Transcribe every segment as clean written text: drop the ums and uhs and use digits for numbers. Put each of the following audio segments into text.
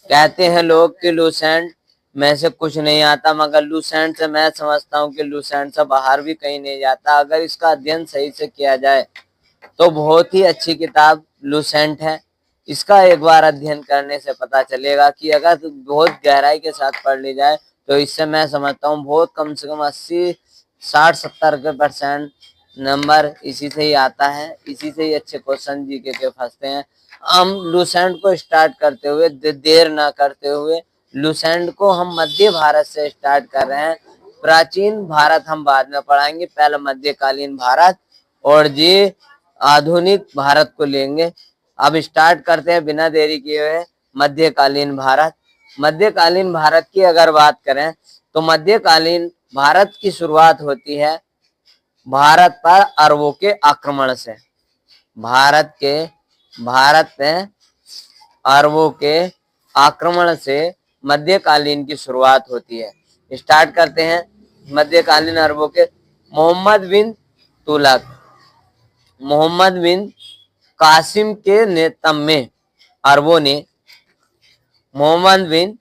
कहते हैं लोग कि लूसेंट में से कुछ नहीं आता, मगर लूसेंट से मैं समझता हूँ कि लूसेंट से बाहर भी कहीं नहीं जाता। अगर इसका अध्ययन सही से किया जाए तो बहुत ही अच्छी किताब लूसेंट है। इसका एक बार अध्ययन करने से पता चलेगा कि अगर बहुत गहराई के साथ पढ़ ली जाए तो इससे मैं समझता हूँ बहुत कम से कम 80-60-70% नंबर इसी से ही आता है। इसी से ही अच्छे क्वेश्चन जीके के फंसते हैं। हम लूसेंट को स्टार्ट करते हुए देर ना करते हुए लूसेंट को हम मध्य भारत से स्टार्ट कर रहे हैं। प्राचीन भारत हम बाद में पढ़ाएंगे, पहले मध्यकालीन भारत और जी आधुनिक भारत को लेंगे। अब स्टार्ट करते हैं बिना देरी किए हुए मध्यकालीन भारत। मध्यकालीन भारत की अगर बात करें तो मध्यकालीन भारत की शुरुआत होती है भारत पर अरबों के आक्रमण से। भारत में अरबों के आक्रमण से मध्यकालीन की शुरुआत होती है। स्टार्ट करते हैं मध्यकालीन अरबों के। मोहम्मद बिन कासिम के नेतृत्व में अरबों ने मोहम्मद बिन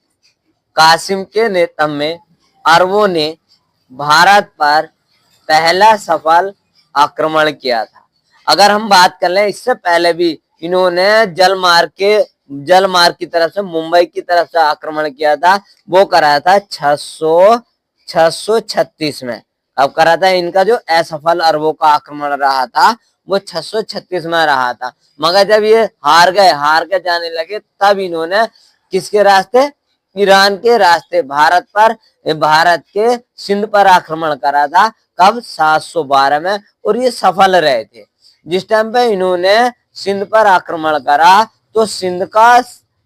कासिम के नेतृत्व में अरबों ने भारत पर पहला सफल आक्रमण किया था। अगर हम बात कर लें इससे पहले भी इन्होंने जल मार्ग की तरफ से मुंबई की तरफ से आक्रमण किया था। वो कराया था 636 में। अब करा था इनका जो असफल अरबों का आक्रमण रहा था वो 636 में रहा था। मगर जब ये हार के जाने लगे तब इन्होंने किसके रास्ते, ईरान के रास्ते भारत के सिंध पर आक्रमण करा था। कब? 712 में। और ये सफल रहे थे। जिस टाइम पे इन्होंने सिंध पर आक्रमण करा तो सिंध का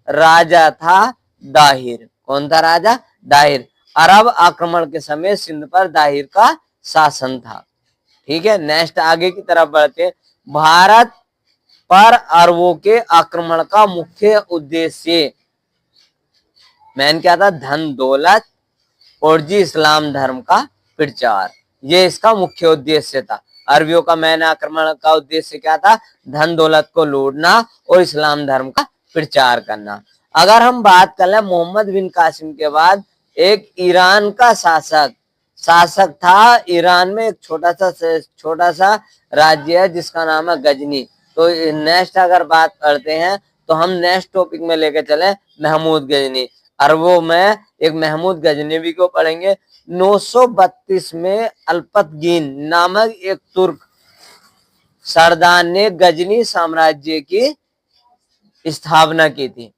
राजा था दाहिर। कौन था राजा? दाहिर। अरब आक्रमण के समय सिंध पर दाहिर का शासन था। ठीक है, नेक्स्ट आगे की तरफ बढ़ते। भारत पर अरबों के आक्रमण का मुख्य उद्देश्य मैन क्या था? धन दौलत और जी इस्लाम धर्म का प्रचार। ये इसका मुख्य उद्देश्य था। अरबियों का मैन आक्रमण का उद्देश्य क्या था? धन दौलत को लूटना और इस्लाम धर्म का प्रचार करना। अगर हम बात कर ले मोहम्मद बिन कासिम के बाद एक ईरान का शासक था। ईरान में एक छोटा सा राज्य है जिसका नाम है गजनी। तो नेक्स्ट अगर बात करते हैं तो हम नेक्स्ट टॉपिक में लेके चले महमूद गजनी। अरबों में एक महमूद गजनवी को पढ़ेंगे। 932 में अल्पतगीन नामक एक तुर्क सरदार ने गजनी साम्राज्य की स्थापना की थी।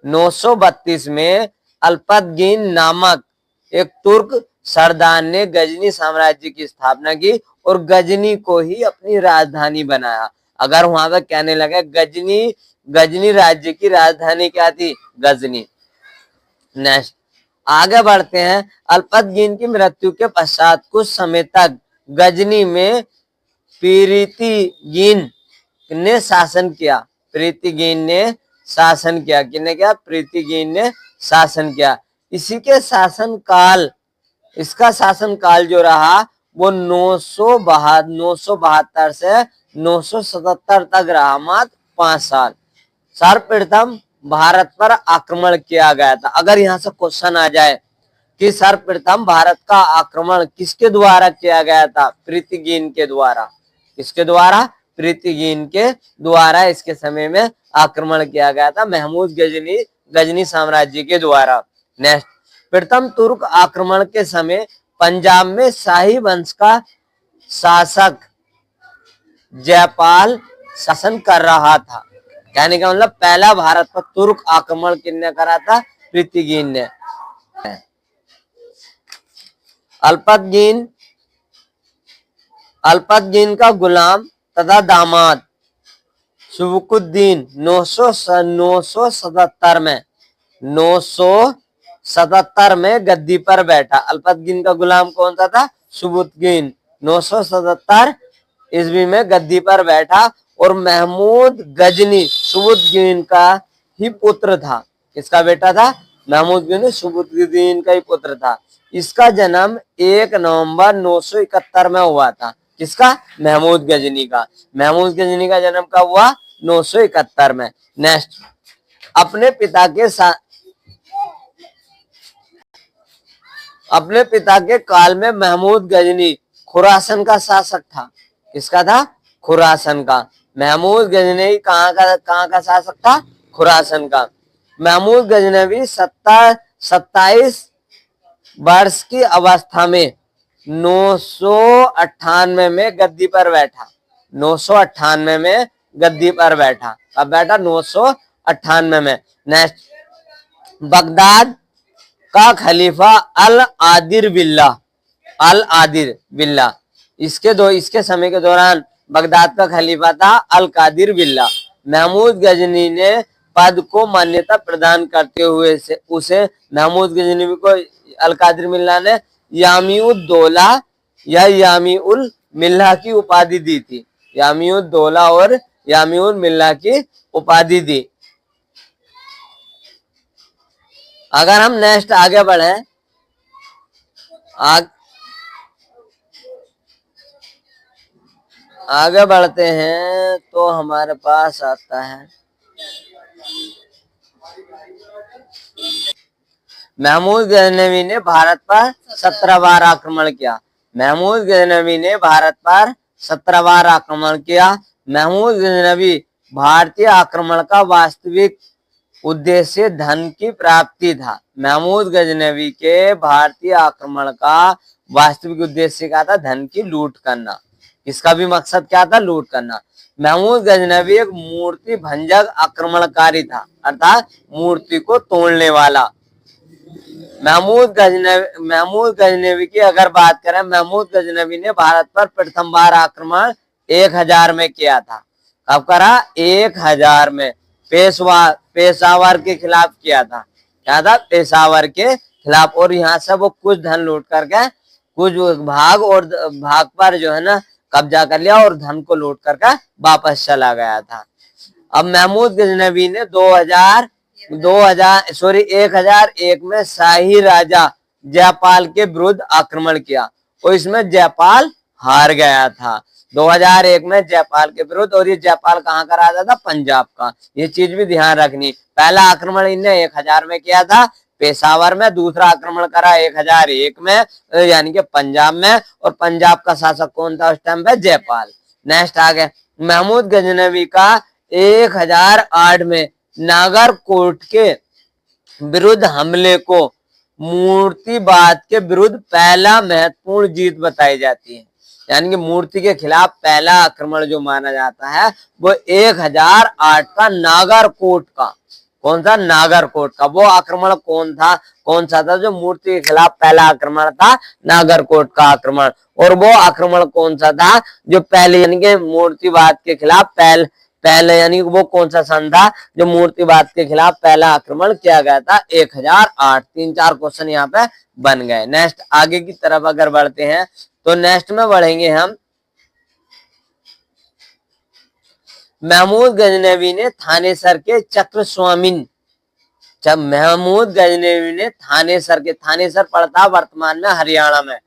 932 में अल्पतगीन नामक एक तुर्क सरदार ने गजनी साम्राज्य की स्थापना की और गजनी को ही अपनी राजधानी बनाया। अगर वहां पर कहने लगे गजनी राज्य की राजधानी क्या थी? गजनी। नेक्स्ट आगे बढ़ते हैं। अल्पतगीन की मृत्यु के पश्चात कुछ समय तक गजनी में प्रीतिगीन ने शासन किया। प्रीतिगीन ने शासन किया। किसने किया? प्रीतिगीन ने शासन किया। इसका शासन काल जो रहा वो 972 से 977 तक रहा, मात्र 5 साल। सर्वप्रथम भारत पर आक्रमण किया गया था। अगर यहाँ से क्वेश्चन आ जाए कि सर्वप्रथम भारत का आक्रमण किसके द्वारा किया गया था? प्रीतिगीन के द्वारा। किसके द्वारा? प्रीतिगीन के द्वारा इसके समय में आक्रमण किया गया था, महमूद गजनी साम्राज्य के द्वारा। नेक्स्ट, प्रथम तुर्क आक्रमण के समय पंजाब में शाही वंश का शासक जयपाल शासन कर रहा था। कहने का मतलब पहला भारत पर तुर्क आक्रमण किसने करा था? प्रीतिगीन ने। अल्पतगीन का गुलाम तथा दामाद सुबुकुद्दीन 977 में गद्दी पर बैठा। अल्पतगीन का गुलाम कौन सा था? सुबुकुद्दीन। 977 ईस्वी में गद्दी पर बैठा और महमूद गजनी सुबुकुद्दीन का ही पुत्र था। किसका बेटा था? महमूद गजनी सुबुकुद्दीन का ही पुत्र था। इसका जन्म 1 नवंबर 971 में हुआ था। किसका? महमूद गजनी का। महमूद गजनी का जन्म कब हुआ? 971 में। नेक्स्ट, अपने पिता के साथ अपने पिता के काल में महमूद गजनी खुरासन का शासक था। किसका था? खुरासन का। महमूद गजनवी कहाँ का शासक था? खुरासन का। महमूद गजनवी 27 वर्ष की अवस्था में 998 में गद्दी पर बैठा। 998 में गद्दी पर बैठा। अब बैठा 998 में। नेक्स्ट, बगदाद का खलीफा अल आदिर बिल्ला इसके समय के दौरान बगदाद का खलीफा था अल कादिर बिल्ला। महमूद गजनी ने पद को मान्यता प्रदान करते हुए उसे महमूद गजनी को अल कादिर बिल्ला ने यामी-उद-दौला या यामी-उल-मिल्ला की उपाधि दी थी। यामी-उद-दौला और यामी-उल-मिल्ला की उपाधि दी। अगर हम नेक्स्ट आगे बढ़े, आगे बढ़ते हैं तो हमारे पास आता है महमूद गजनवी ने भारत पर 17 बार आक्रमण किया। महमूद गजनवी ने भारत पर 17 बार आक्रमण किया। महमूद गजनवी भारतीय आक्रमण का वास्तविक उद्देश्य धन की प्राप्ति था। महमूद गजनवी के भारतीय आक्रमण का वास्तविक उद्देश्य क्या था? धन की लूट करना। इसका भी मकसद क्या था? लूट करना। महमूद गजनवी एक मूर्ति भंजक आक्रमणकारी था, अर्थात मूर्ति को तोड़ने वाला। महमूद गजनवी की अगर बात करें, महमूद गजनवी ने भारत पर प्रथम बार आक्रमण 1000 में किया था। कब करा? 1000 में पेशावर के खिलाफ किया था। क्या था? पेशावर के खिलाफ। और यहाँ से वो कुछ धन लूट करके कुछ भाग पर जो है ना कब्जा कर लिया और धन को लूट करके वापस चला गया था। अब महमूद गजनवी ने 1001 में शाही राजा जयपाल के विरुद्ध आक्रमण किया और इसमें जयपाल हार गया था। 2001 में जयपाल के विरुद्ध। और ये जयपाल कहाँ का राजा था? पंजाब का। ये चीज भी ध्यान रखनी। पहला आक्रमण इन्हें 1000 में किया था पेशावर में। दूसरा आक्रमण करा 1001 में यानी कि पंजाब में। और पंजाब का शासक कौन था उस टाइम पे? जयपाल। नेक्स्ट आगे, महमूद गजनवी का 1008 में नागरकोट के विरुद्ध हमले को मूर्तिवाद के विरुद्ध पहला महत्वपूर्ण जीत बताई जाती है। यानी कि मूर्ति के खिलाफ पहला आक्रमण जो माना जाता है वो 1008 का नागरकोट का। कौन सा? नागरकोट का। वो आक्रमण कौन सा था जो मूर्ति के खिलाफ पहला आक्रमण था? नागरकोट का आक्रमण। और वो आक्रमण कौन सा था जो पहले यानी कि मूर्तिवाद के खिलाफ पहले यानी वो कौन सा सन था जो मूर्तिवाद के खिलाफ पहला आक्रमण किया गया था? 1008। 3-4 क्वेश्चन यहाँ पे बन गए। नेक्स्ट आगे की तरफ अगर बढ़ते हैं तो नेक्स्ट में बढ़ेंगे हम। महमूद गजनवी ने थानेसर के थानेसर पड़ता वर्तमान में हरियाणा में।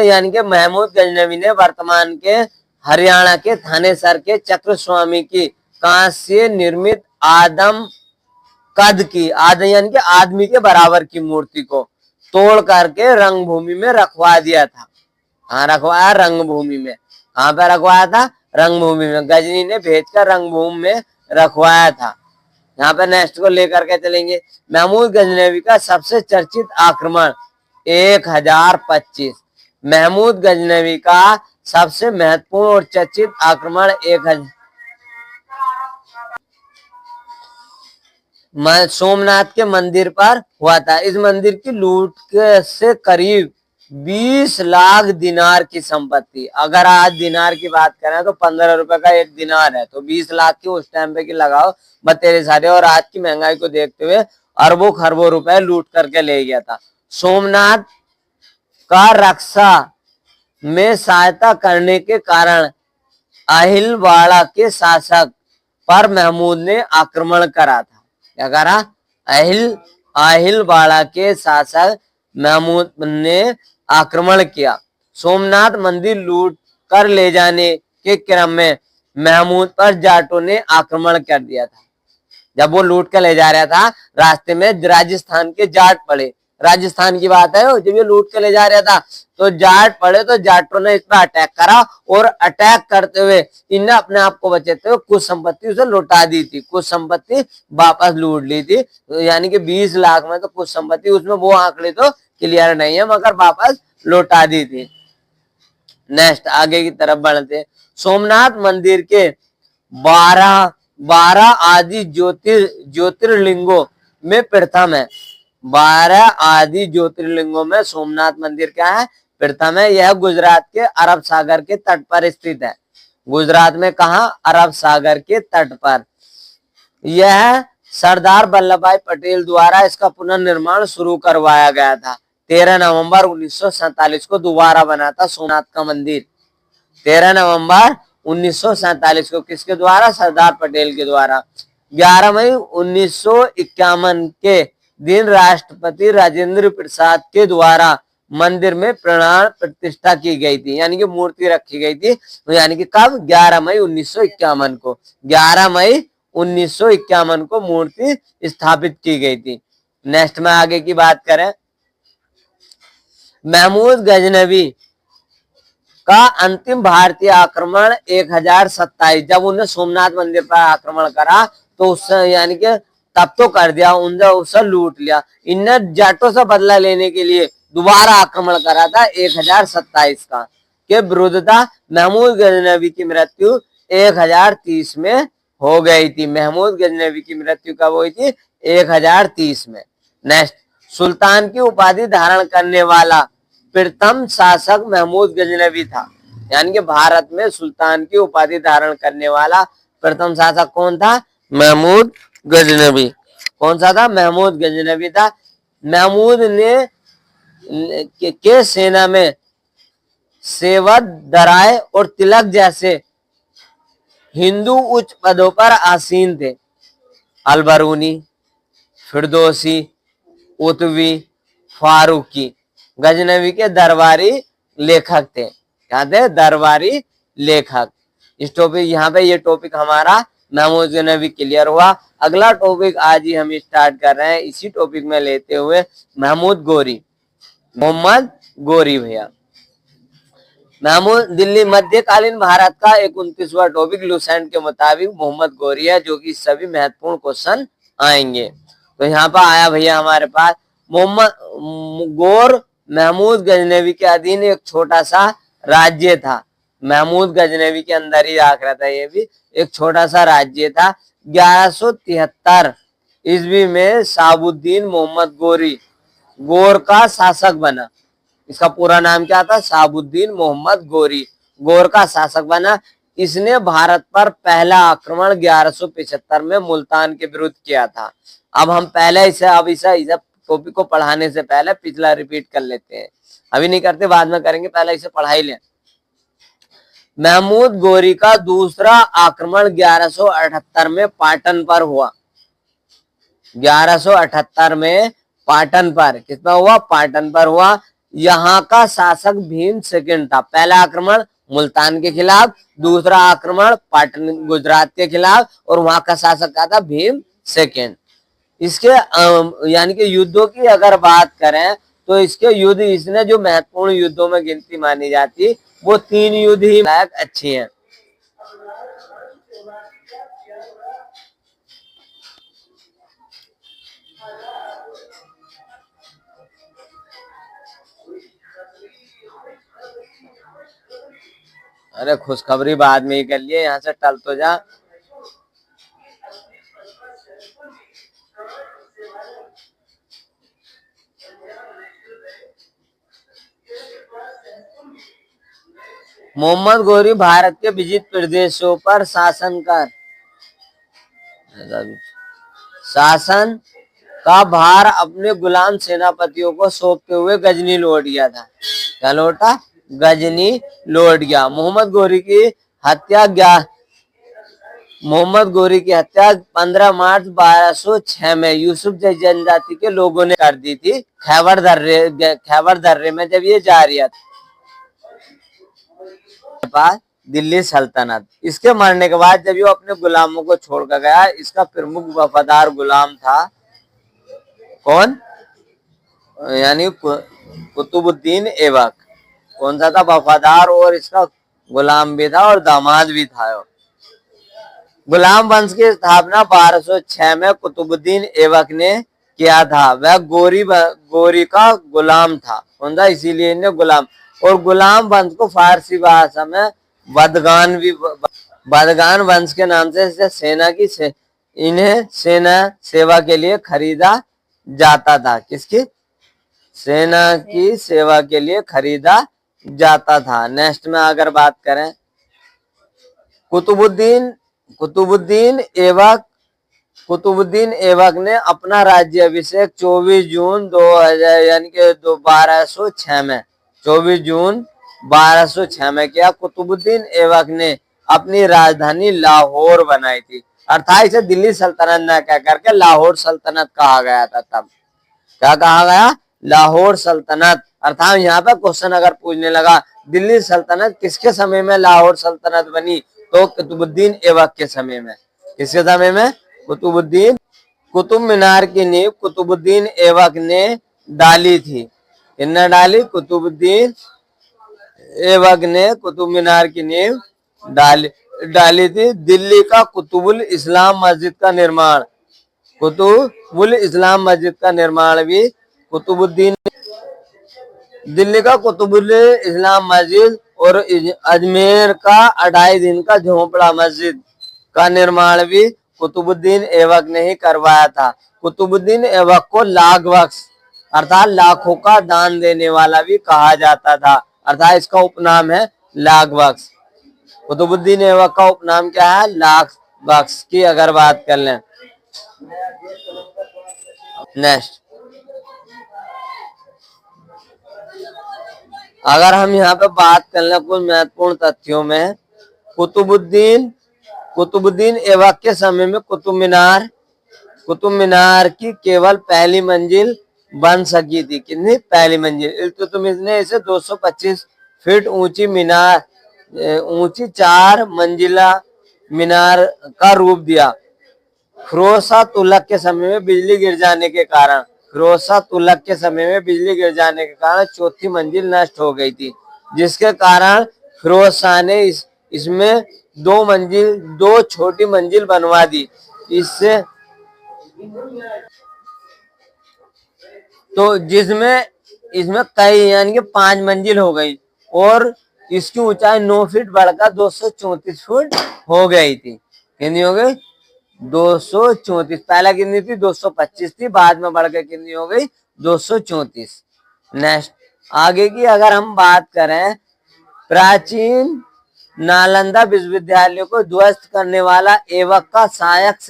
यानी कि महमूद गजनवी ने वर्तमान के हरियाणा के थानेसर के चक्र स्वामी की कांस्य निर्मित यानी कि आदमी के बराबर की मूर्ति को तोड़ करके रंगभूमि में रखवा दिया था। कहाँ रखवाया? रंगभूमि में। कहाँ पे रखवाया था? रंगभूमि में। गजनी ने भेजकर रंगभूमि में रखवाया था। यहाँ पे नेक्स्ट को लेकर के चलेंगे। महमूद गजनवी का सबसे चर्चित आक्रमण 1025। महमूद गजनवी का सबसे महत्वपूर्ण और चर्चित आक्रमण 1000 सोमनाथ के मंदिर पर हुआ था। इस मंदिर की लूट से करीब 20 लाख दिनार की संपत्ति। अगर आज दिनार की बात करें तो 15 रुपए का एक दिनार है, तो 20 लाख की उस टाइम पे की लगाओ बतेरे सारे। और आज की महंगाई को देखते हुए अरबों खरबों रुपए लूट करके ले गया था। सोमनाथ का रक्षा में सहायता करने के कारण अहिलवाड़ा के शासक पर महमूद ने आक्रमण करा था। क्या करा? अहिलवाड़ा के शासक महमूद ने आक्रमण किया। सोमनाथ मंदिर लूट कर ले जाने के क्रम में महमूद पर जाटों ने आक्रमण कर दिया था। जब वो लूट कर ले जा रहा था रास्ते में राजस्थान के जाट पड़े। राजस्थान की बात है, जब ये लूट के ले जा रहा था तो जाट पड़े, तो जाटों ने इस पर अटैक करा और अटैक करते हुए इनने अपने आप को बचाते हुए कुछ संपत्ति उसे लौटा दी थी, कुछ संपत्ति वापस लूट ली थी। तो यानी कि 20 लाख में तो कुछ संपत्ति, उसमें वो आंकड़े तो क्लियर नहीं है, मगर वापस लौटा दी थी। नेक्स्ट आगे की तरफ बढ़ते, सोमनाथ मंदिर के 12 आदि ज्योतिर्लिंगों में प्रथम है। 12 आदि ज्योतिर्लिंगों में सोमनाथ मंदिर क्या है? प्रथम है। यह गुजरात के अरब सागर के तट पर स्थित है। गुजरात में कहा? अरब सागर के तट पर। यह सरदार वल्लभ भाई पटेल द्वारा इसका पुनर्निर्माण शुरू करवाया गया था। 13 नवंबर 1947 को दोबारा बना था सोमनाथ का मंदिर। 13 नवंबर 1947 को किसके द्वारा? सरदार पटेल के द्वारा। 11 मई 1951 के दिन राष्ट्रपति राजेंद्र प्रसाद के द्वारा मंदिर में प्राण प्रतिष्ठा की गई थी, यानी कि मूर्ति रखी गई थी। तो यानी कि कब? 11 मई 1951 को। 11 मई 1951 को मूर्ति स्थापित की गई थी। नेक्स्ट में आगे की बात करें, महमूद गजनवी का अंतिम भारतीय आक्रमण 1027, जब उन्हें सोमनाथ मंदिर पर आक्रमण करा तो उससे यानी कि तब तो कर दिया, उनसे उससे लूट लिया। इनने जाटों से बदला लेने के लिए दोबारा आक्रमण करा था 1027 का के विरुद्ध था। महमूद गजनवी की मृत्यु 1030 में हो गई थी। महमूद गजनवी की मृत्यु कब हुई थी? 1030 में। नेक्स्ट, सुल्तान की उपाधि धारण करने वाला प्रथम शासक महमूद गजनवी था। यानी कि भारत में सुल्तान की उपाधि धारण करने वाला प्रथम शासक कौन था? महमूद गजनवी। कौन सा था? महमूद गजनवी था। महमूद ने के सेना में सेवद, दराय और तिलक जैसे हिंदू उच्च पदों पर आसीन थे। अलबरूनी, फिरदौसी, उतवी, फारूकी गजनवी के दरबारी लेखक थे। क्या थे? दरबारी लेखक। इस टॉपिक यहाँ पे ये टॉपिक हमारा महमूद गजनवी क्लियर हुआ। अगला टॉपिक आज ही हम स्टार्ट कर रहे हैं, इसी टॉपिक में लेते हुए महमूद गोरी, मोहम्मद गोरी भैया। महमूद दिल्ली मध्यकालीन भारत का 29वां टॉपिक लुसेंट के मुताबिक मोहम्मद गोरी है, जो कि सभी महत्वपूर्ण क्वेश्चन आएंगे। तो यहाँ पर आया भैया हमारे पास मोहम्मद गौर महमूद गजनवी के अधीन एक छोटा सा राज्य था। महमूद गजनवी के अंदर ही आख रहा था, ये भी एक छोटा सा राज्य था। 1173 ईस्वी में शाहबुद्दीन मोहम्मद गोरी गौर का शासक बना। इसका पूरा नाम क्या था? शाहबुद्दीन मोहम्मद गोरी गौर का शासक बना। इसने भारत पर पहला आक्रमण 1175 में मुल्तान के विरुद्ध किया था। अब हम पहले इसे टॉपिक को पढ़ाने से पहले पिछला रिपीट कर लेते हैं। अभी नहीं करते, बाद में करेंगे, पहले इसे पढ़ा ही लें। महमूद गोरी का दूसरा आक्रमण 1178 में पाटन पर हुआ। 1178 में पाटन पर, कितना हुआ? पाटन पर हुआ। यहाँ का शासक भीम सेकंड था। पहला आक्रमण मुल्तान के खिलाफ, दूसरा आक्रमण पाटन गुजरात के खिलाफ, और वहां का शासक का था भीम सेकंड। इसके यानी कि युद्धों की अगर बात करें तो इसके युद्ध, इसने जो महत्वपूर्ण युद्धों में गिनती मानी जाती, वो 3 युद्ध ही अच्छी हैं। अरे खुशखबरी बाद में ही कर लिए, यहाँ से टल तो जा। मोहम्मद गोरी भारत के विजित प्रदेशों पर शासन का भार अपने गुलाम सेनापतियों को सौंपते हुए गजनी लौट गया था। क्या लौटा? गजनी लौट गया। मोहम्मद गोरी की हत्या 15 मार्च 1206 में यूसुफ जनजाति के लोगों ने कर दी थी। खैबर दर्रे में जब ये जा रहा था दिल्ली सल्तनत। इसके मरने के बाद जब ये अपने गुलामों को छोड़कर गया, इसका प्रमुख वफादार गुलाम था कौन? यानी कुतुबुद्दीन ऐबक कौन सा था, वफादार और इसका गुलाम भी था और दामाद भी था। गुलाम वंश की स्थापना 1206 में कुतुबुद्दीन ऐबक ने किया था। वह गोरी का गुलाम था, कौन सा, इसीलिए इन्हें गुलाम। और गुलाम वंश को फारसी भाषा में बदगान वंश के नाम से इन्हें सेना सेवा के लिए खरीदा जाता था। किसकी सेना की सेवा के लिए खरीदा जाता था। नेक्स्ट में अगर बात करें, कुतुबुद्दीन कुतुबुद्दीन ऐबक कुतुबुद्दीन ऐबक ने अपना राज्याभिषेक 24 जून 2000 यानी कि 1206 में 24 जून 1206 में किया। कुतुबुद्दीन ऐबक ने अपनी राजधानी लाहौर बनाई थी, अर्थात इसे दिल्ली सल्तनत न कह करके लाहौर सल्तनत कहा गया था। तब क्या कहा गया, लाहौर सल्तनत। अर्थात यहाँ पे क्वेश्चन अगर पूछने लगा दिल्ली सल्तनत किसके समय में लाहौर सल्तनत बनी, तो कुतुबुद्दीन ऐबक के समय में। किसके समय में, कुतुबुद्दीन। कुतुब मीनार की नींव कुतुबुद्दीन ऐबक ने डाली थी। किसने डाली, कुतुबुद्दीन ऐबक ने कुतुब मीनार की नींव डाली थी। दिल्ली का कुतुबुल इस्लाम मस्जिद का निर्माण कुतुबुल इस्लाम मस्जिद का निर्माण भी कुतुबुद्दीन। दिल्ली का कुतुबुल इस्लाम मस्जिद और अजमेर का 2.5 दिन का झोपड़ा मस्जिद का निर्माण भी कुतुबुद्दीन ऐबक ने ही करवाया था। कुतुबुद्दीन ऐबक को लाख बख्श अर्थात लाखों का दान देने वाला भी कहा जाता था, अर्थात इसका उपनाम है लाख बख्श। कुतुबुद्दीन ऐबक का उपनाम क्या है, लाख बख्श की अगर बात कर लें। नेक्स्ट, अगर हम यहाँ पे बात कर लें कुछ महत्वपूर्ण तथ्यों में, कुतुबुद्दीन ऐबक के समय में कुतुब मीनार की केवल पहली मंजिल बन सकी थी। कितनी, पहली मंजिल। इल्तुतमिश ने इसे 225 फीट ऊंची 4 मंजिला मीनार का रूप दिया। फिरोज शाह तुगलक के समय में बिजली गिर जाने के कारण चौथी मंजिल नष्ट हो गई थी, जिसके कारण फिरोज शाह ने इसमें 2 छोटी मंजिल बनवा दी। इससे तो इसमें कई यानी कि 5 मंजिल हो गई और इसकी ऊंचाई 9 फीट बढ़कर 234 फीट हो गई थी। कितनी हो गई, 234। पहला कितनी थी, 225 थी, बाद में बढ़कर कितनी हो गई, 234। नेक्स्ट, आगे की अगर हम बात करें, प्राचीन नालंदा विश्वविद्यालय को ध्वस्त करने वाला ऐबक का सहायक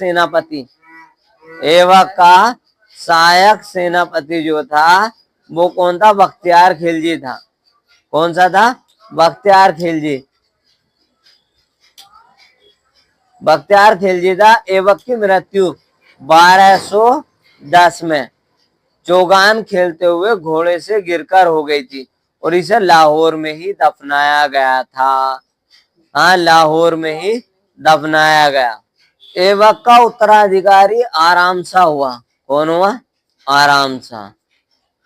सेनापति जो था वो कौन था, बख्तियार खिलजी था। कौन सा था, बख्तियार खिलजी। बख्तियार खिलजी था। ऐबक की मृत्यु 1210 में चौगान खेलते हुए घोड़े से गिरकर हो गई थी और इसे लाहौर में ही दफनाया गया था। हाँ, लाहौर में ही दफनाया गया। ऐबक का उत्तराधिकारी आराम शाह हुआ। कौन हुआ, आराम शाह।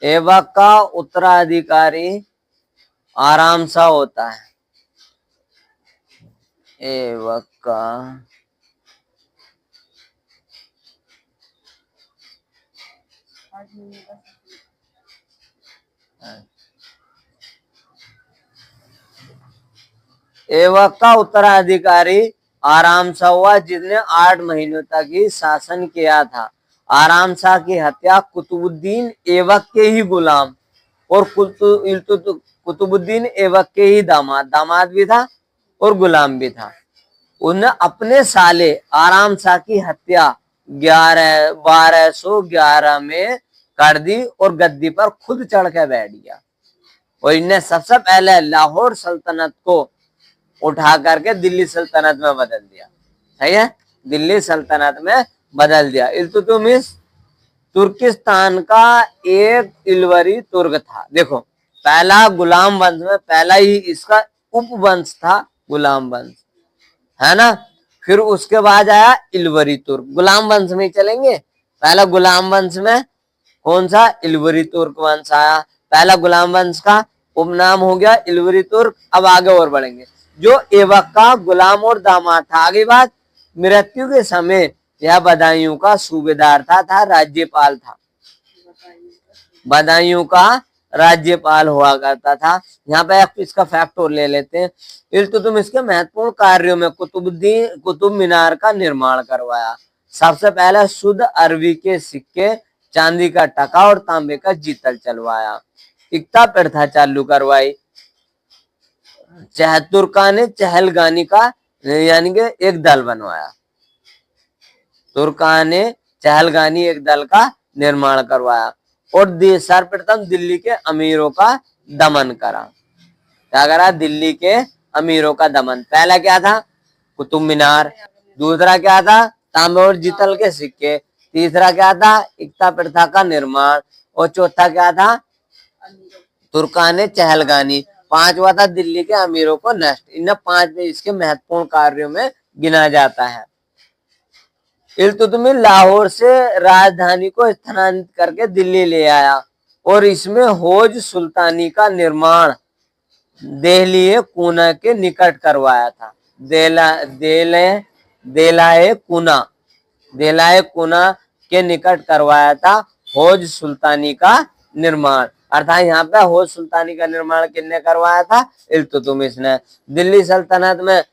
ऐबक का उत्तराधिकारी आराम शाह होता है। ऐबक का ऐबक का उत्तराधिकारी आराम शाह हुआ, जिसने 8 महीनों तक ही शासन किया था। आराम शाह की हत्या कुतुबुद्दीन ऐबक के ही गुलाम और कुतुबुद्दीन ऐबक के ही दामाद भी था और गुलाम भी था। उन्हें अपने साले आराम शाह की हत्या 1211 में कर दी और गद्दी पर खुद चढ़ के बैठ गया और इन्हें सबसे पहले लाहौर सल्तनत को उठा करके दिल्ली सल्तनत में बदल दिया। सही है, दिल्ली सल्तनत में बदल दिया। इल्तुतमिश तुर्किस्तान का एक इलवरी तुर्क था। देखो, पहला गुलाम वंश में पहला ही इसका उपवंश था गुलाम वंश, है ना। फिर उसके बाद आया इलवरी तुर्क। गुलाम वंश में चलेंगे, पहला गुलाम वंश में कौन सा? इल्वरी तुर्क वंश आया। पहला गुलाम वंश का उपनाम हो गया इल्वरी तुर्क। अब आगे और बढ़ेंगे। जो ऐबक का गुलाम और दामाद था, आगे बात, मृत्यु के समय यह बदायूं का सूबेदार था राज्यपाल था, बदायूं का राज्यपाल हुआ करता था। यहाँ पे इसका फैक्ट और ले लेते हैं। इल्तुतमिश के महत्वपूर्ण कार्यों में कुतुब मीनार का निर्माण करवाया। सबसे पहले शुद्ध अरबी के सिक्के, चांदी का टका और तांबे का जीतल चलवाया। इक्ता प्रथा चालू करवाई। तुर्का ने चहलगानी का यानी कि एक दल बनवाया। तुर्का ने चहलगानी एक दल का निर्माण करवाया और सर्वप्रथम दिल्ली के अमीरों का दमन करा। क्या करा? दिल्ली के अमीरों का दमन। पहला क्या था? कुतुब मीनार। दूसरा क्या था? तांबे और जीतल के सिक्के। तीसरा क्या था? इक्ता प्रथा का निर्माण। और चौथा क्या था? तुर्का ने चहलगानी। पांचवा था दिल्ली के अमीरों को नष्ट। इन 5 इसके महत्वपूर्ण कार्यों में गिना जाता है। इल्तुतमिश लाहौर से राजधानी को स्थानांतरित करके दिल्ली ले आया और इसमें हौज सुल्तानी का निर्माण देहलिए कुना के निकट करवाया था। देलाए कुना के निकट करवाया था हौज सुल्तानी का निर्माण। अर्थात यहाँ पे हौज सुल्तानी का निर्माण किसने करवाया था? इल्तुतमिश ने। दिल्ली सल्तनत में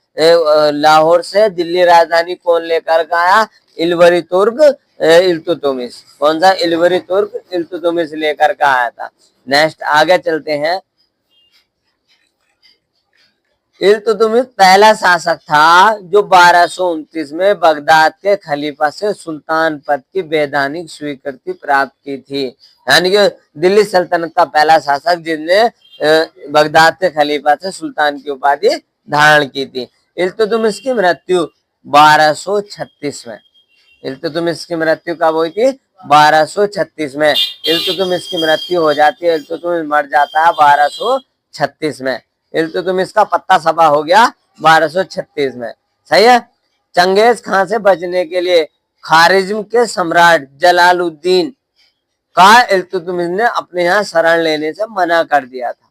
लाहौर से दिल्ली राजधानी कौन लेकर आया? इल्वरी तुर्क इल्तुतमिश। कौन सा? इल्वरी तुर्क इल्तुतमिश लेकर के आया था। नेक्स्ट आगे चलते हैं। इल्तुतमिश पहला शासक था जो 1229 में बगदाद के खलीफा से सुल्तान पद की वैधानिक स्वीकृति प्राप्त की थी। यानी कि दिल्ली सल्तनत का पहला शासक जिसने बगदाद के खलीफा से सुल्तान की उपाधि धारण की थी। इल्तुतमिश की मृत्यु 1236 में। इल्तुतमिश की मृत्यु कब हुई थी? 1236 में इल्तुतमिश की मृत्यु हो जाती है। इल्तुतमिश मर जाता है 1236 में। इल्तुतमिश का पत्ता सफा हो गया 1236 में। सही है। चंगेज खान से बचने के लिए खारिज्म के सम्राट जलालुद्दीन का इल्तुतमिश ने अपने यहाँ शरण लेने से मना कर दिया था।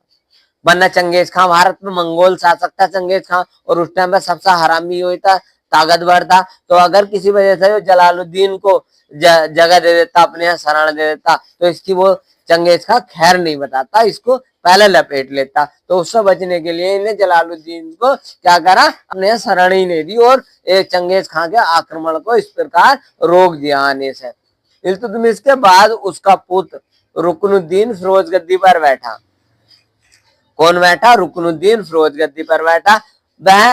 वरना चंगेज खान भारत में मंगोल शासक था चंगेज खान, और उस टाइम में सबसे हरामी हुई था, ताकतवर था। तो अगर किसी वजह से जलालुद्दीन को जगह दे देता, अपने यहाँ शरण दे देता, तो इसकी वो चंगेज खान खैर नहीं बताता, इसको पहले लपेट लेता। तो उससे बचने के लिए इन्हें जलालुद्दीन को क्या करा? अपने यहाँ शरण ही नहीं दी और एक चंगेज खान के आक्रमण को इस प्रकार रोक दिया आने से। इल्तुतमिश के बाद उसका पुत्र रुकनुद्दीन फिरोज गद्दी पर बैठा। कौन बैठा? रुकनुद्दीन फिरोज गद्दी पर बैठा। वह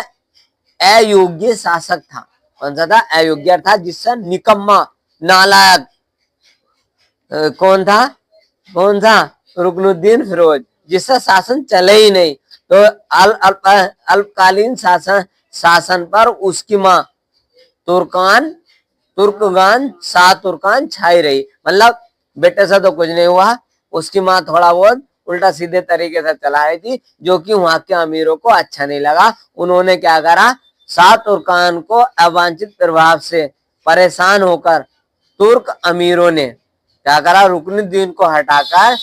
अयोग्य शासक था। कौन सा था? अयोग्य था, जिससे निकम्मा, नालायक। कौन था? कौन सा? रुकनुद्दीन फिरोज, जिससे शासन चले ही नहीं। तो अल्पकालीन शासन पर उसकी माँ तुर्कगान शाह तुर्कान छाई रही। मतलब बेटे से तो कुछ नहीं हुआ, उसकी माँ थोड़ा बहुत उल्टा सीधे तरीके से चला रही थी, जो कि वहां के अमीरों को अच्छा नहीं लगा। उन्होंने क्या करा? शाह तुर्कान को अवांछित प्रभाव से परेशान होकर तुर्क अमीरों ने क्या करा? रुकनुद्दीन को हटाकर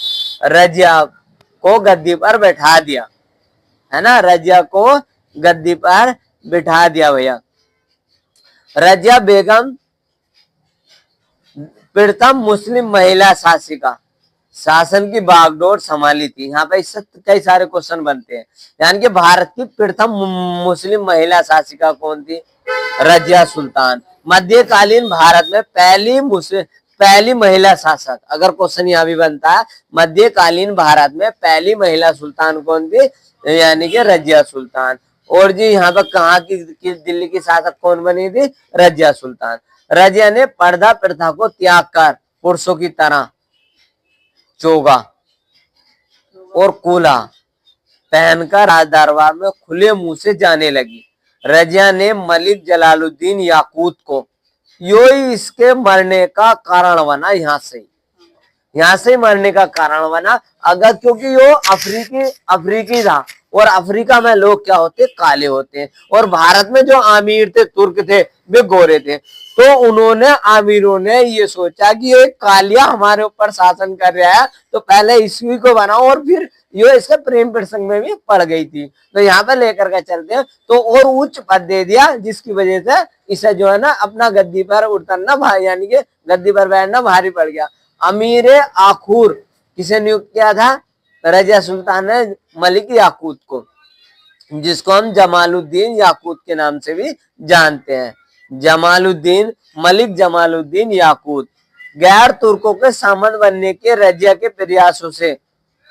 रजिया को गद्दी पर बैठा दिया, है ना। रजिया को गद्दी पर बिठा दिया भैया। रजिया बेगम प्रथम मुस्लिम महिला शासिका, शासन की बागडोर संभाली थी। यहाँ पे इससे कई सारे क्वेश्चन बनते हैं। यानी कि भारत की प्रथम मुस्लिम महिला शासिका कौन थी? रजिया सुल्तान। मध्यकालीन भारत में पहली महिला शासक, अगर क्वेश्चन यहाँ भी बनता है, मध्यकालीन भारत में पहली महिला सुल्तान कौन थी? यानी कि रजिया सुल्तान। और जी यहाँ पर कहाँ की दिल्ली की शासक कौन बनी थी? रजिया सुल्तान। रजिया ने पर्दा प्रथा को त्याग कर पुरुषों की तरह चोगा और कूला पहनकर राज दरबार में खुले मुंह से जाने लगी। रजिया ने मलिक जलालुद्दीन याकूत को, यो इसके मरने का कारण बना। यहाँ से मरने का कारण बना। अगर क्योंकि यो अफ्रीकी था और अफ्रीका में लोग क्या होते, काले होते हैं। और भारत में जो आमिर थे, तुर्क थे, वे गोरे थे। तो उन्होंने, आमिरों ने ये सोचा कि ये कालिया हमारे ऊपर शासन कर रहा है, तो पहले इसी को बनाओ। और फिर ये इसके प्रेम प्रसंग में भी पड़ गई थी, तो यहाँ पे लेकर के चलते हैं। तो और उच्च पद दे दिया, जिसकी वजह से इसे जो है ना अपना गद्दी पर उतरना भारी, यानी कि गद्दी पर बैठना भारी पड़ गया। अमीर आखूर किसे नियुक्त किया था? रजिया सुल्तान ने मलिक याकूत को, जिसको हम जमालुद्दीन याकूत के नाम से भी जानते हैं। जमालुद्दीन, मलिक जमालुद्दीन याकूत गैर तुर्कों के सामंत बनने के रजिया के प्रयासों से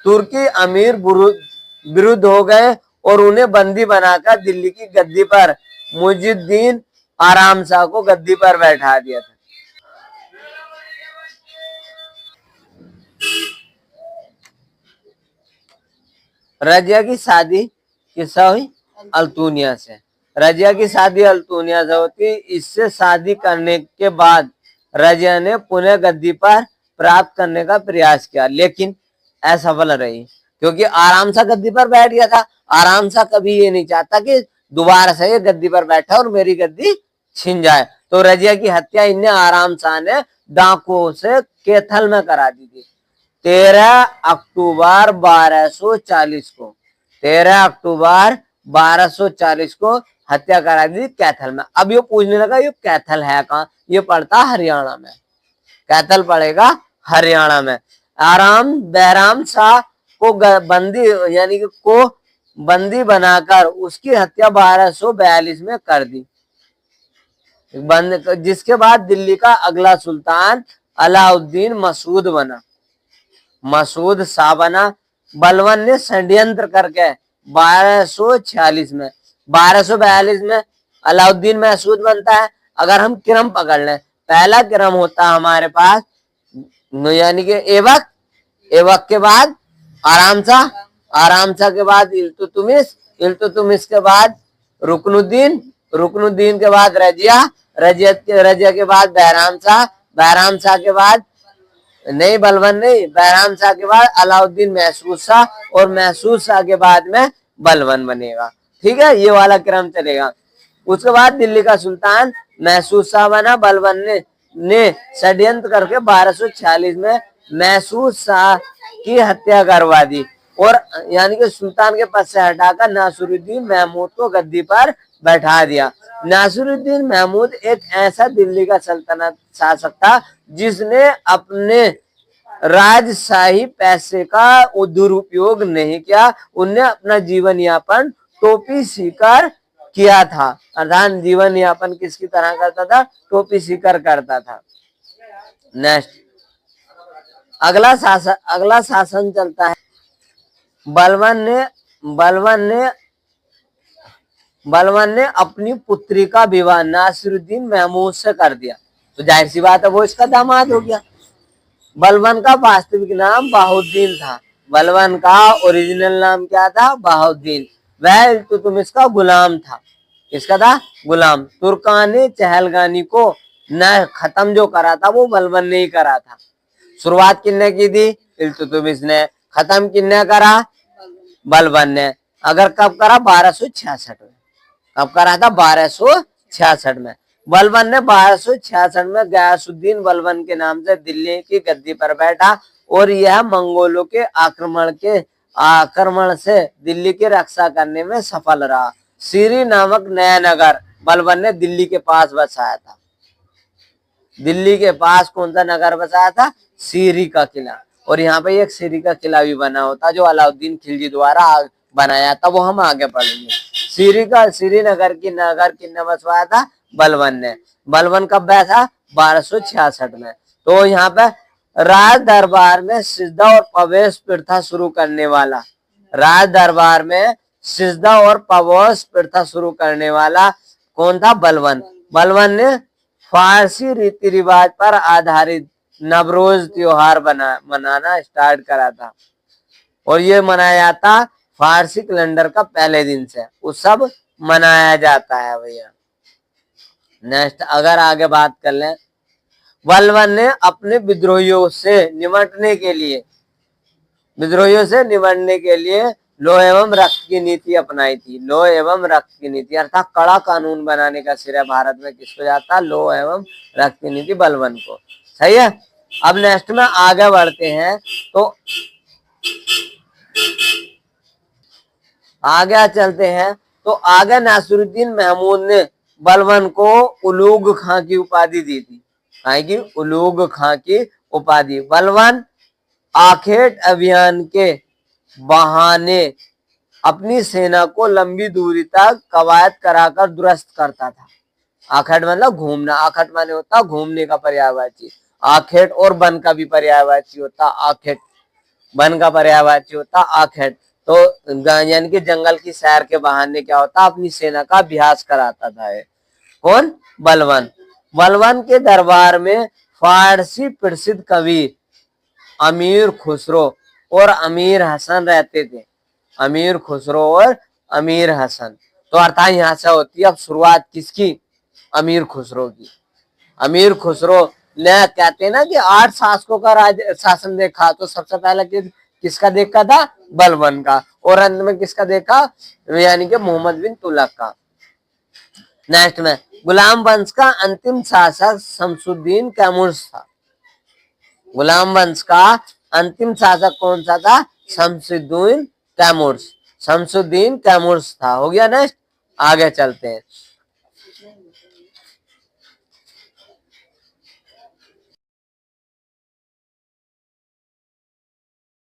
तुर्की अमीर विरुद्ध हो गए और उन्हें बंदी बनाकर दिल्ली की गद्दी पर मुइजुद्दीन आराम शाह को गद्दी पर बैठा दिया था। रजिया की शादी किससे हुई? अल्तुनिया से। रजिया की शादी अल्तुनिया से होती। इससे शादी करने के बाद रजिया ने पुनः गद्दी पर प्राप्त करने का प्रयास किया, लेकिन असफल रही, क्योंकि आराम सा गद्दी पर बैठ गया था। आराम सा कभी ये नहीं चाहता कि दोबारा से ये गद्दी पर बैठा और मेरी गद्दी छिन जाए। तो रजिया की हत्या इन्हें आराम शाह ने डाकुओं से कैथल में करा दी थी 13 अक्टूबर 1240 को। 13 अक्टूबर 1240 को हत्या करा दी कैथल में। अब ये पूछने लगा ये कैथल है कहाँ? ये पड़ता हरियाणा में। कैथल पड़ेगा हरियाणा में। आराम बहराम शाह को बंदी, यानी कि को बंदी बनाकर उसकी हत्या 1242 में कर दी। जिसके बाद दिल्ली का अगला सुल्तान अलाउद्दीन मसूद बना, मसूद शाह बना। बलवन ने षड्यंत्र करके 1246 में, 1242 में अलाउद्दीन मसूद बनता है। अगर हम क्रम पकड़ लें, पहला क्रम होता है हमारे पास, यानी कि एबक, एबक के बाद आराम शाह, आराम शाह के बाद इल्तुतमिश, इल्तुतमिश के बाद रुकनुद्दीन, रुकनुद्दीन के बाद रजिया, रजिया के बाद बहराम शाह, बहराम शाह के बाद नहीं बलवन नहीं, बहराम शाह के बाद अलाउद्दीन महसूद शाह, और महसूद शाह के बाद में बलवन बनेगा। ठीक है, ये वाला क्रम चलेगा। उसके बाद दिल्ली का सुल्तान महसूद शाह बना। बलवन ने षड्यंत्र करके 1246 में महसूद शाह की हत्या करवा दी और यानी कि सुल्तान के पद से हटाकर नासिरुद्दीन महमूद को गद्दी पर बैठा दिया। नासिरुद्दीन महमूद एक ऐसा दिल्ली का सल्तनत शासक था जिसने अपने राजशाही पैसे का दुरुपयोग नहीं किया। उनने अपना जीवन यापन टोपी सीकर किया था, अर्थात जीवन यापन किसकी तरह करता था? टोपी सीकर करता था। नेक्स्ट, अगला शासन चलता है। बलवन ने अपनी पुत्री का विवाह नासिरुद्दीन महमूद से कर दिया, तो जाहिर सी बात है वो इसका दामाद हो गया। बलवन का वास्तविक नाम बहाउद्दीन था। बलवन का ओरिजिनल नाम क्या था? बहाउद्दीन। वह इल्तुतमिश का गुलाम था। किसका था? गुलाम। तुर्कानी चहलगानी को न खत्म जो करा था वो बलवन ने ही करा था। शुरुआत किसने की थी? इल्तुतमिश ने। खत्म किसने करा? बलवन ने। अगर कब करा? 1266 में। कब करा था? 1266 में। बलवन ने 1266 में गयासुद्दीन बलवन के नाम से दिल्ली की गद्दी पर बैठा और यह मंगोलों के आक्रमण से दिल्ली की रक्षा करने में सफल रहा। सीरी नामक नया नगर बलवन ने दिल्ली के पास बसाया था। दिल्ली के पास कौन सा नगर बसाया था? सीरी का किला। और यहाँ पे एक सीरी का किला भी बना होता जो अलाउद्दीन खिलजी द्वारा बनाया था, वो हम आगे पढ़ेंगे। सीरी नगर किन्ने बसवाया था? बलवन ने। बलवन कब बैठा? 1266 में। तो यहाँ पे राज दरबार में सिजदा और प्रवेश प्रथा शुरू करने वाला, राज दरबार में सिजदा और प्रवेश प्रथा शुरू करने वाला कौन था? बलवन। बलवन ने फारसी रीति रिवाज पर आधारित नवरोज त्योहार मनाना स्टार्ट करा था और ये मनाया जाता फारसी कैलेंडर का पहले दिन से, वो सब मनाया जाता है भैया। नेक्स्ट, अगर आगे बात कर लें, बलवन ने अपने विद्रोहियों से निपटने के लिए लो एवं रक्त की नीति अपनाई थी। लो एवं रक्त की नीति अर्थात कड़ा कानून बनाने का श्रेय भारत में किसको जाता? लो एवं रक्त की नीति बलबन को। सही है। अब नेक्स्ट में आगे बढ़ते हैं तो आगे चलते हैं तो आगे नासिरुद्दीन महमूद ने बलबन को उलूग खां की उपाधि दी थी। की उलूग खां की उपाधि। बलबन आखेट अभियान के बहाने अपनी सेना को लंबी दूरी तक कवायद कराकर दुरुस्त करता था। आखेट मतलब घूमना, आखट माने होता घूमने का पर्यायवाची, आखेट और बन का भी पर्यायवाची होता आखेट, बन का पर्यायवाची होता आखेट। तो यानी कि जंगल की सैर के बहाने क्या होता? अपनी सेना का अभ्यास कराता था। कौन? बलबन। बलबन के दरबार में फारसी प्रसिद्ध कवि अमीर खुसरो और अमीर हसन रहते थे। अमीर खुसरो और अमीर हसन। तो अर्थात यहां से होती है अब शुरुआत किसकी? अमीर खुसरो की। अमीर खुसरो ने कहते हैं ना कि 8 शासकों का राज शासन देखा, तो सबसे पहले किसका देखा था? बलबन का। और अंत में किसका देखा? यानी कि मोहम्मद बिन तुगलक का। नेक्स्ट में गुलाम वंश का अंतिम शासक शमसुद्दीन कैमूर्स था। गुलाम वंश का अंतिम शासक कौन सा था? शमसुद्दीन कैमूर्स। शमसुद्दीन कैमूर्स था। हो गया। नेक्स्ट आगे चलते हैं।